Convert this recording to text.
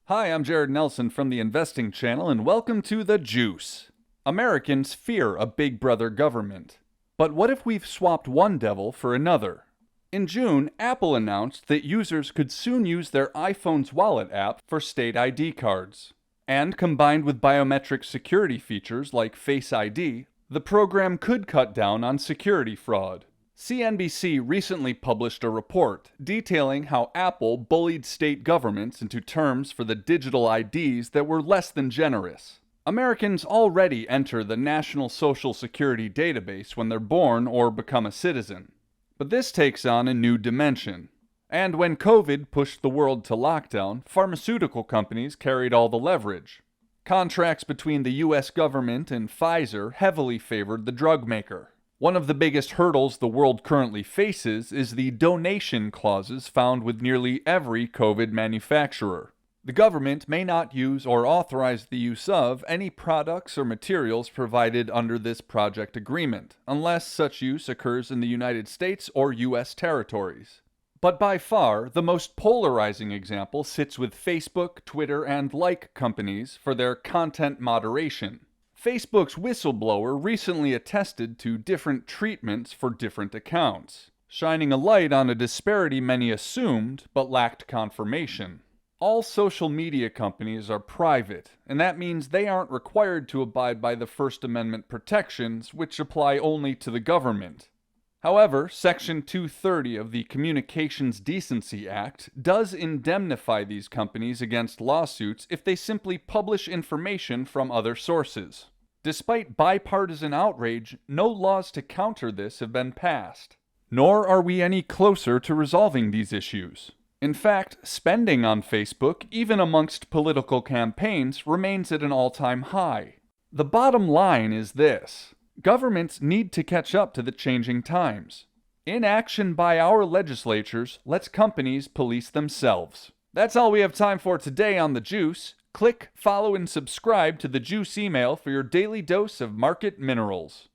Hi, I'm Jared Nelson from the Investing Channel, and welcome to The Juice. Americans fear a big brother government. But what if we've swapped one devil for another? In June, Apple announced that users could soon use their iPhone's wallet app for state ID cards. And combined with biometric security features like Face ID, the program could cut down on security fraud. CNBC recently published a report detailing how Apple bullied state governments into terms for the digital IDs that were less than generous. Americans already enter the National Social Security database when they're born or become a citizen. But this takes on a new dimension. And when COVID pushed the world to lockdown, pharmaceutical companies carried all the leverage. Contracts between the US government and Pfizer heavily favored the drug maker. One of the biggest hurdles the world currently faces is the donation clauses found with nearly every COVID manufacturer. The government may not use or authorize the use of any products or materials provided under this project agreement, unless such use occurs in the United States or US territories. But by far, the most polarizing example sits with Facebook, Twitter, and like companies for their content moderation. Facebook's whistleblower recently attested to different treatments for different accounts, shining a light on a disparity many assumed but lacked confirmation. All social media companies are private, and that means they aren't required to abide by the First Amendment protections, which apply only to the government. However, Section 230 of the Communications Decency Act does indemnify these companies against lawsuits if they simply publish information from other sources. Despite bipartisan outrage, no laws to counter this have been passed. Nor are we any closer to resolving these issues. In fact, spending on Facebook, even amongst political campaigns, remains at an all-time high. The bottom line is this: governments need to catch up to the changing times. Inaction by our legislatures lets companies police themselves. That's all we have time for today on The Juice. Click, follow, and subscribe to The Juice email for your daily dose of market minerals.